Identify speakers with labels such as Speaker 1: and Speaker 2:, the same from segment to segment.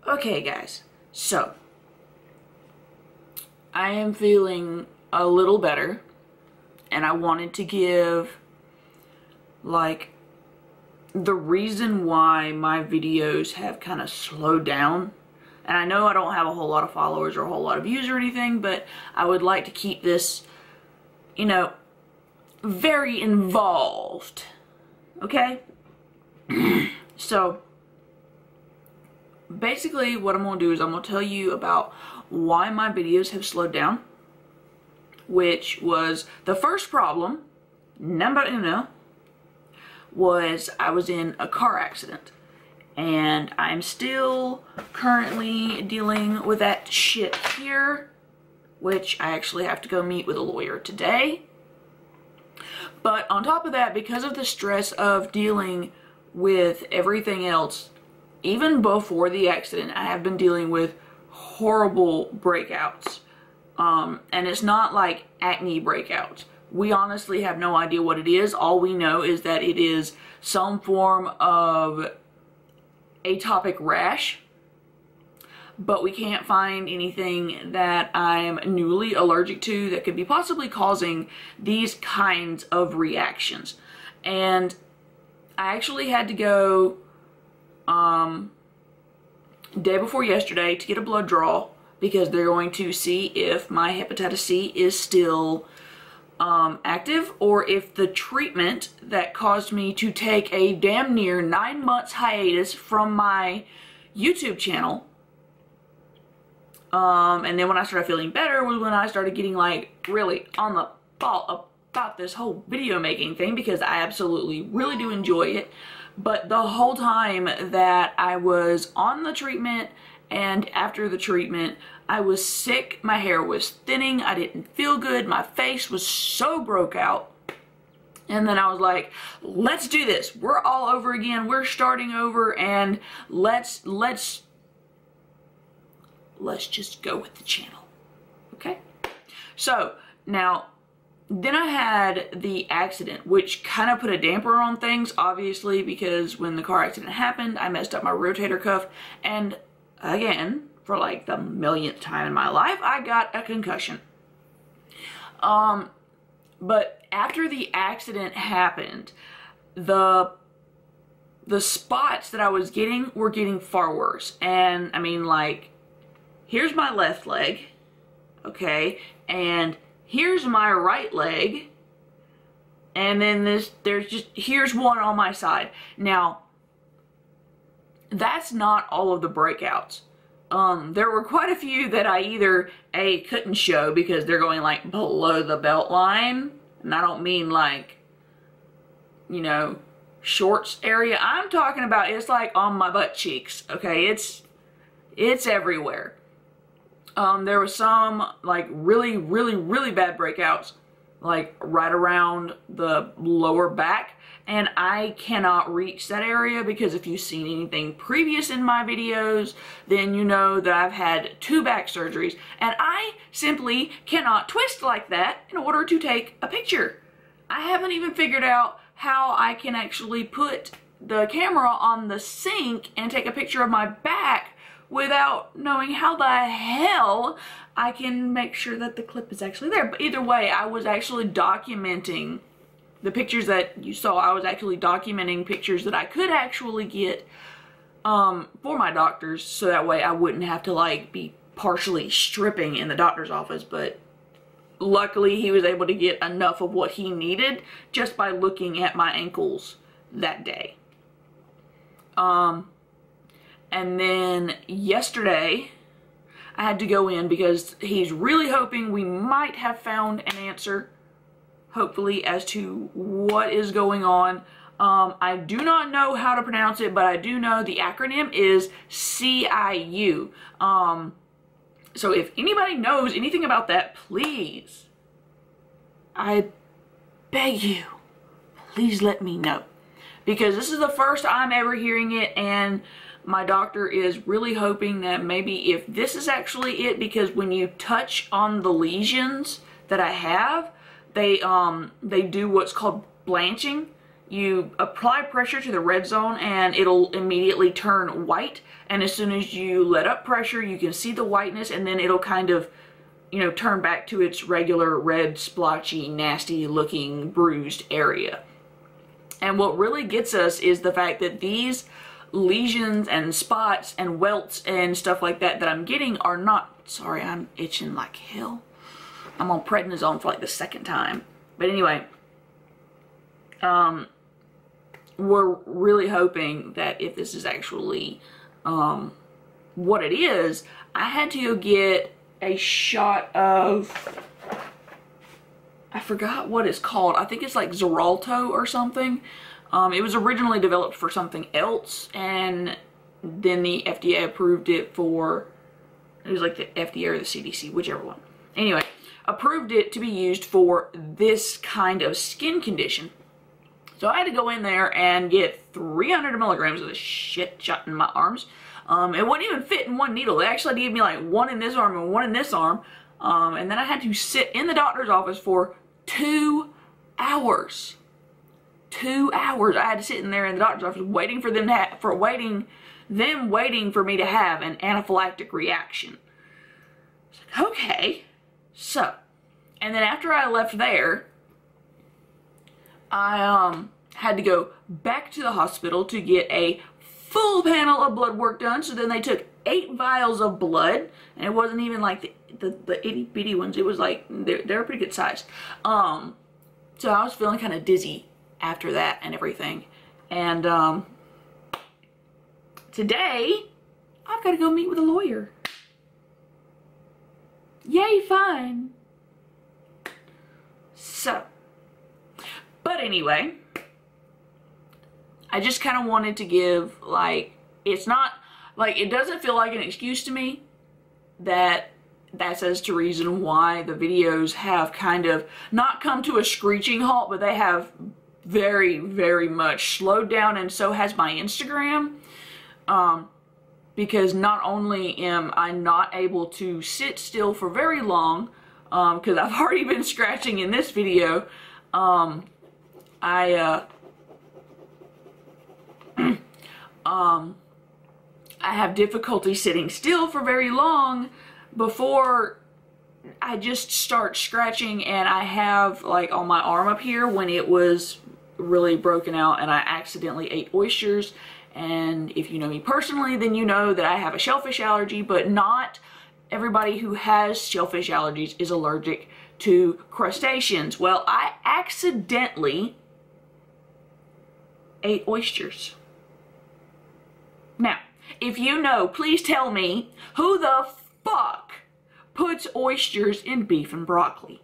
Speaker 1: Okay guys, so I am feeling a little better and I wanted to give like the reason why my videos have kind of slowed down. And I know I don't have a whole lot of followers or a whole lot of views or anything, but I would like to keep this, you know, very involved. Okay? So basically what I'm going to do is I'm going to tell you about why my videos have slowed down, which was the first problem, number uno, was I was in a car accident. And I'm still currently dealing with that shit here, which I actually have to go meet with a lawyer today. But on top of that, because of the stress of dealing with everything else, even before the accident, I have been dealing with horrible breakouts. And it's not like acne breakouts. We honestly have no idea what it is. All we know is that it is some form of atopic rash, but we can't find anything that I'm newly allergic to that could be possibly causing these kinds of reactions. And I actually had to go day before yesterday to get a blood draw because they're going to see if my hepatitis C is still active, or if the treatment that caused me to take a damn near 9 months hiatus from my YouTube channel, and then when I started feeling better was when I started getting like really on the ball about this whole video making thing, because I absolutely really do enjoy it. But the whole time that I was on the treatment and after the treatment, I was sick, my hair was thinning, I didn't feel good, my face was so broke out. And then I was like, let's do this. We're all over again. We're starting over, and let's just go with the channel. Okay? So, now, then I had the accident, which kind of put a damper on things, obviously, because when the car accident happened, I messed up my rotator cuff, and again, for like the millionth time in my life, I got a concussion. But after the accident happened, the spots that I was getting were getting far worse. And I mean, like, here's my left leg, okay, and here's my right leg, and then here's one on my side. Now, that's not all of the breakouts. There were quite a few that I either couldn't show because they're going like below the belt line, and I don't mean like, you know, shorts area. I'm talking about it's like on my butt cheeks, okay? It's everywhere. There was some like really bad breakouts like right around the lower back, and I cannot reach that area because if you've seen anything previous in my videos, then you know that I've had 2 back surgeries, and I simply cannot twist like that in order to take a picture. I haven't even figured out how I can actually put the camera on the sink and take a picture of my back without knowing how the hell I can make sure that the clip is actually there. But either way, I was actually documenting the pictures that you saw. I was actually documenting pictures that I could actually get for my doctors, so that way I wouldn't have to like be partially stripping in the doctor's office. But luckily he was able to get enough of what he needed just by looking at my ankles that day. And then yesterday, I had to go in because he's really hoping we might have found an answer, hopefully, as to what is going on. I do not know how to pronounce it, but I do know the acronym is CIU. So if anybody knows anything about that, please, I beg you, please let me know. Because this is the first I'm ever hearing it, and my doctor is really hoping that maybe if this is actually it, because when you touch on the lesions that I have, they do what's called blanching, you apply pressure to the red zone and it'll immediately turn white, and as soon as you let up pressure you can see the whiteness, and then it'll kind of, you know, turn back to its regular red, splotchy, nasty looking bruised area. And what really gets us is the fact that these lesions and spots and welts and stuff like that that I'm getting are not, sorry, I'm itching like hell. I'm on prednisone for like the second time. But anyway, we're really hoping that if this is actually what it is, I had to go get a shot of, I forgot what it's called. I think it's like Xarelto or something. It was originally developed for something else, and then the FDA approved it for, it was like the FDA or the CDC, whichever one. Anyway, approved it to be used for this kind of skin condition. So I had to go in there and get 300 milligrams of this shit shot in my arms. It wouldn't even fit in one needle. They actually gave me like one in this arm and one in this arm. And then I had to sit in the doctor's office for 2 hours. 2 hours. I had to sit in there in the doctor's office waiting for them to waiting for me to have an anaphylactic reaction. Like, okay. So, and then after I left there, I had to go back to the hospital to get a full panel of blood work done. So then they took 8 vials of blood, and it wasn't even like the itty bitty ones. It was like, they were pretty good sized. So I was feeling kind of dizzy after that and everything. And today I've got to go meet with a lawyer. Yay, fine. So, but anyway, I just kind of wanted to give, like, it's not, like, it doesn't feel like an excuse to me that that's as to reason why the videos have kind of not come to a screeching halt, but they have very, very much slowed down, and so has my Instagram. Because not only am I not able to sit still for very long, because I've already been scratching in this video, I have difficulty sitting still for very long before I just start scratching, and I have like on my arm up here when it was really broken out and I accidentally ate oysters. And if you know me personally, then you know that I have a shellfish allergy, but not everybody who has shellfish allergies is allergic to crustaceans. Well, I accidentally ate oysters. Now, if you know, please tell me who the fuck puts oysters in beef and broccoli.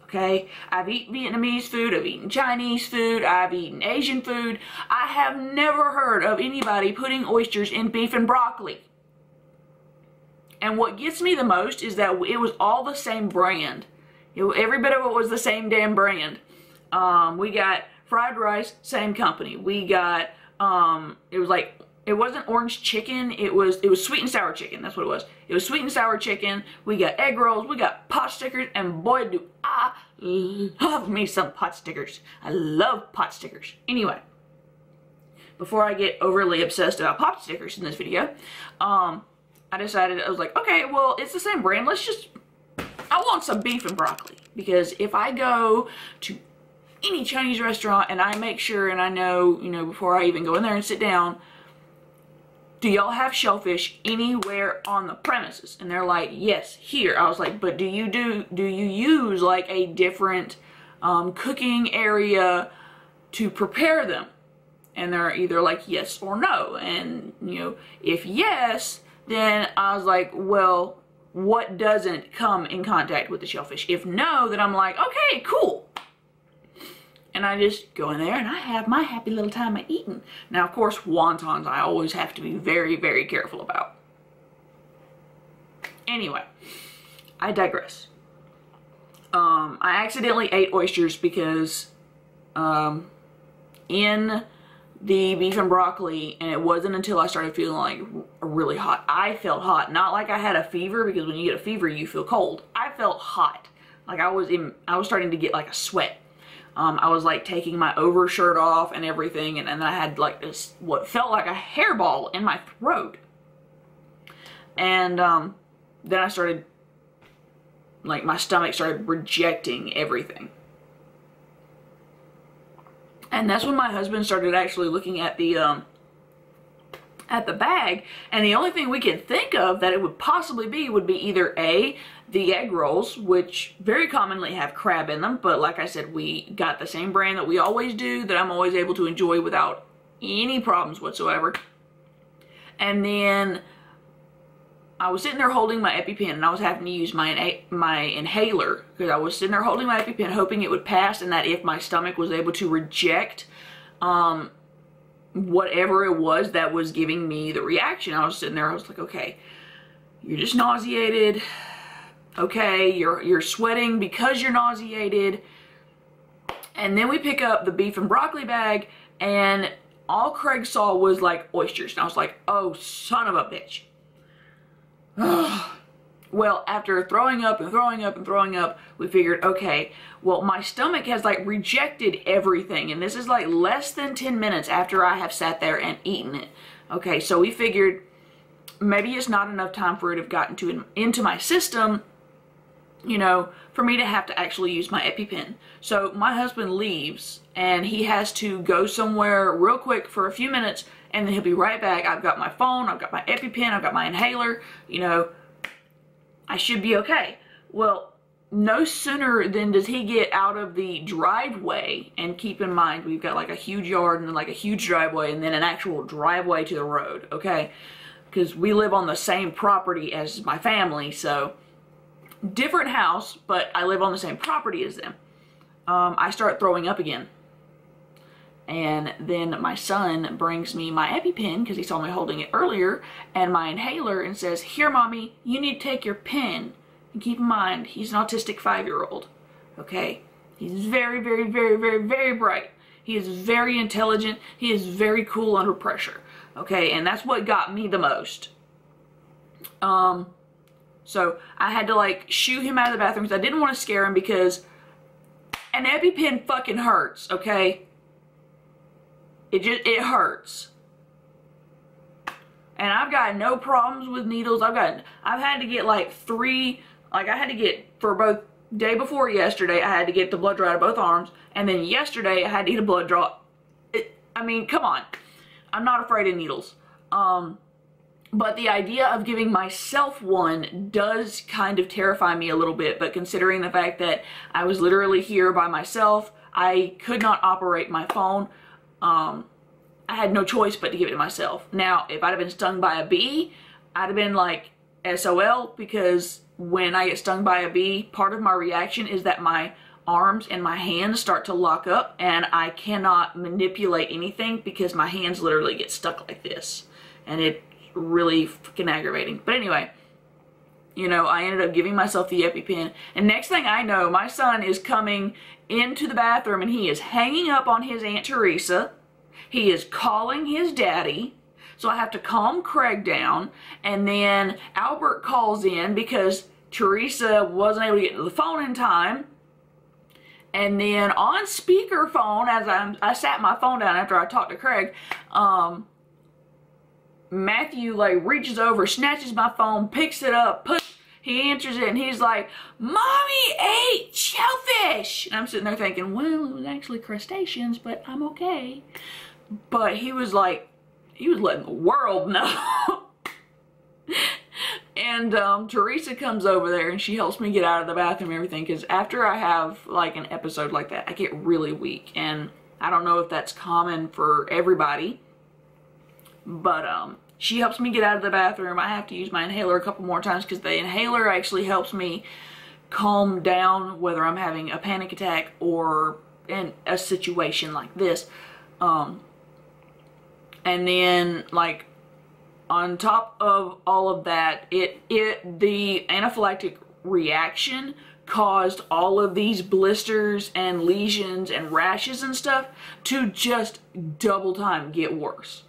Speaker 1: Okay, I've eaten Vietnamese food, I've eaten Chinese food, I've eaten Asian food. I have never heard of anybody putting oysters in beef and broccoli. And what gets me the most is that it was all the same brand. Every bit of it was the same damn brand. We got fried rice, same company. We got, it was like, it wasn't orange chicken, it was sweet and sour chicken, that's what it was. It was sweet and sour chicken, we got egg rolls, we got pot stickers, and boy do I love me some pot stickers. I love pot stickers. Anyway, before I get overly obsessed about pot stickers in this video, I decided, I was like, okay, well, it's the same brand, I want some beef and broccoli. Because if I go to any Chinese restaurant and I make sure and I know, you know, before I even go in there and sit down, do y'all have shellfish anywhere on the premises? And they're like, yes, here. I was like, but do you use like a different cooking area to prepare them? And they're either like yes or no. And you know, if yes, then I was like, well, what doesn't come in contact with the shellfish? If no, then I'm like, okay, cool. And I just go in there and I have my happy little time at eating. Now, of course, wontons I always have to be very, very careful about. Anyway, I digress. I accidentally ate oysters because in the beef and broccoli, and it wasn't until I started feeling like really hot. I felt hot, not like I had a fever, because when you get a fever, you feel cold. I felt hot, like I was starting to get like a sweat. I was like taking my overshirt off and everything, and then I had like this, what felt like a hairball in my throat. And then I started, like my stomach started rejecting everything. And that's when my husband started actually looking at the bag, and the only thing we could think of that it would possibly be would be either A, the egg rolls, which very commonly have crab in them, but like I said, we got the same brand that we always do, that I'm always able to enjoy without any problems whatsoever. And then I was sitting there holding my EpiPen, and I was having to use my inhaler, because I was sitting there holding my EpiPen hoping it would pass, and that if my stomach was able to reject whatever it was that was giving me the reaction. I was sitting there, I was like, okay, you're just nauseated. Okay, you're sweating because you're nauseated. And then we pick up the beef and broccoli bag, and all Craig saw was like oysters. And I was like, oh, son of a bitch. Well, after throwing up and throwing up and throwing up, we figured, okay, well, my stomach has like rejected everything, and this is like less than 10 minutes after I have sat there and eaten it. Okay, so we figured maybe it's not enough time for it to have gotten into my system, you know, for me to have to actually use my EpiPen. So my husband leaves, and he has to go somewhere real quick for a few minutes, and then he'll be right back. I've got my phone, I've got my EpiPen, I've got my inhaler, you know, I should be okay. Well, no sooner than does he get out of the driveway, and keep in mind, we've got like a huge yard and like a huge driveway and then an actual driveway to the road, okay? Because we live on the same property as my family, so different house, but I live on the same property as them. I start throwing up again. And then my son brings me my EpiPen, because he saw me holding it earlier, and my inhaler, and says, here, mommy, you need to take your pen. And keep in mind, he's an autistic 5-year-old, okay? He's very, very, very, very, very bright. He is very intelligent. He is very cool under pressure, okay? And that's what got me the most. So I had to like shoo him out of the bathroom, because I didn't want to scare him, because an EpiPen fucking hurts, okay? It hurts. And I've got no problems with needles. I've had to get like 3, like I had to get, for both day before yesterday, I had to get the blood draw out of both arms, and then yesterday I had to get a blood draw. I mean, come on. I'm not afraid of needles. But the idea of giving myself one does kind of terrify me a little bit, but considering the fact that I was literally here by myself, I could not operate my phone. I had no choice but to give it to myself. Now, if I'd have been stung by a bee, I'd have been like SOL, because when I get stung by a bee, part of my reaction is that my arms and my hands start to lock up, and I cannot manipulate anything because my hands literally get stuck like this, and it's really freaking aggravating. But anyway, you know, I ended up giving myself the EpiPen, and next thing I know, my son is coming into the bathroom, and he is hanging up on his Aunt Teresa. He is calling his daddy, so I have to calm Craig down, and then Albert calls in because Teresa wasn't able to get to the phone in time. And then on speakerphone, as I sat my phone down after I talked to Craig, Matthew like reaches over, snatches my phone, picks it up, he answers it, and he's like, Mommy ate shellfish! And I'm sitting there thinking, well, it was actually crustaceans, but I'm okay. But he was like, he was letting the world know. And Teresa comes over there, and she helps me get out of the bathroom and everything, because after I have like an episode like that, I get really weak. And I don't know if that's common for everybody, but she helps me get out of the bathroom. I have to use my inhaler a couple more times, because the inhaler actually helps me calm down whether I'm having a panic attack or in a situation like this. And then like on top of all of that, the anaphylactic reaction caused all of these blisters and lesions and rashes and stuff to just double time get worse.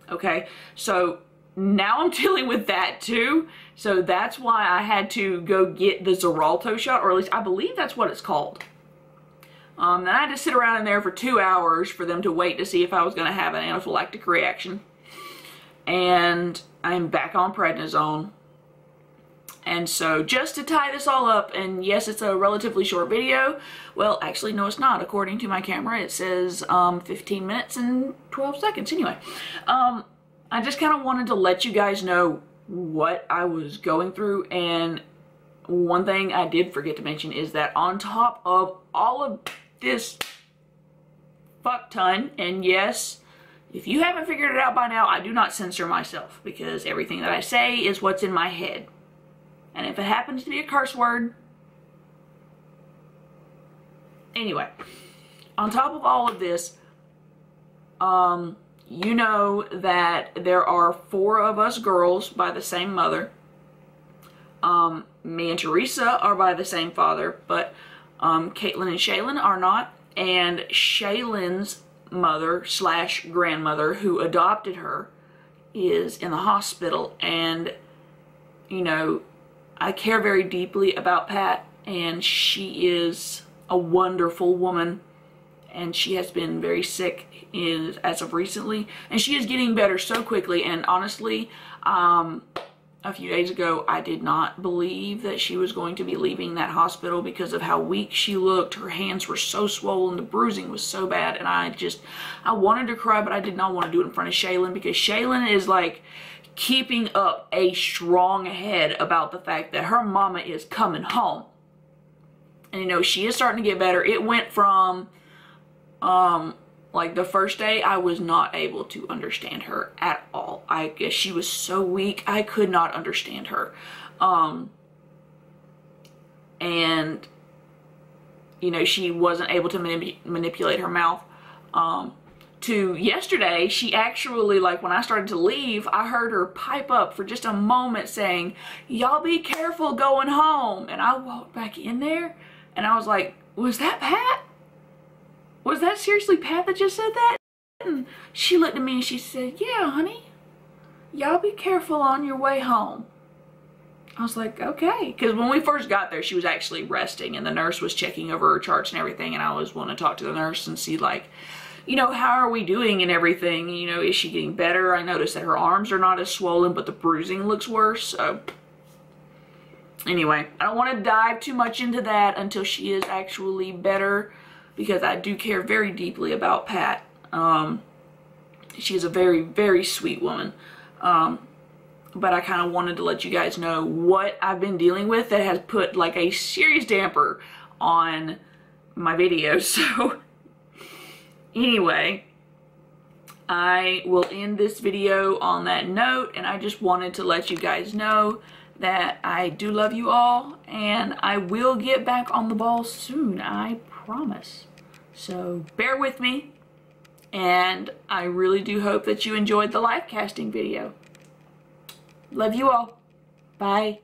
Speaker 1: Okay, so now I'm dealing with that too. So that's why I had to go get the Xarelto shot, or at least I believe that's what it's called. And I had to sit around in there for 2 hours for them to wait to see if I was going to have an anaphylactic reaction. And I'm back on prednisone. And so just to tie this all up, and yes, it's a relatively short video. Well, actually, no, it's not. According to my camera, it says 15 minutes and 12 seconds. Anyway, I just kind of wanted to let you guys know what I was going through. And one thing I did forget to mention is that on top of all of this fuck ton, and yes, if you haven't figured it out by now, I do not censor myself because everything that I say is what's in my head. And if it happens to be a curse word, anyway, on top of all of this, you know that there are 4 of us girls by the same mother. Me and Teresa are by the same father, but Caitlin and Shaylin are not. And Shaylin's mother slash grandmother, who adopted her, is in the hospital. And, you know, I care very deeply about Pat, and she is a wonderful woman, and she has been very sick as of recently, and she is getting better so quickly. And honestly, a few days ago, I did not believe that she was going to be leaving that hospital because of how weak she looked. Her hands were so swollen, the bruising was so bad, and I wanted to cry, but I did not want to do it in front of Shaylin because Shaylin is like keeping up a strong head about the fact that her mama is coming home. And you know, she is starting to get better. It went from like the first day, I was not able to understand her at all. I guess she was so weak, I could not understand her. And you know, she wasn't able to manipulate her mouth. To yesterday, she actually, like, when I started to leave, I heard her pipe up for just a moment saying, "Y'all be careful going home." And I walked back in there and I was like, was that Pat? Was that seriously Pat that just said that? And she looked at me and she said, "Yeah, honey, y'all be careful on your way home." I was like, okay. Because when we first got there, she was actually resting and the nurse was checking over her charts and everything. And I was wanting to talk to the nurse and see, like, you know, how are we doing and everything? You know, is she getting better? I noticed that her arms are not as swollen, but the bruising looks worse. So anyway, I don't want to dive too much into that until she is actually better, because I do care very deeply about Pat. She is a very, very sweet woman. But I kind of wanted to let you guys know what I've been dealing with that has put like a serious damper on my videos. So anyway, I will end this video on that note, and I just wanted to let you guys know that I do love you all, and I will get back on the ball soon, I promise. So bear with me, and I really do hope that you enjoyed the live casting video. Love you all. Bye.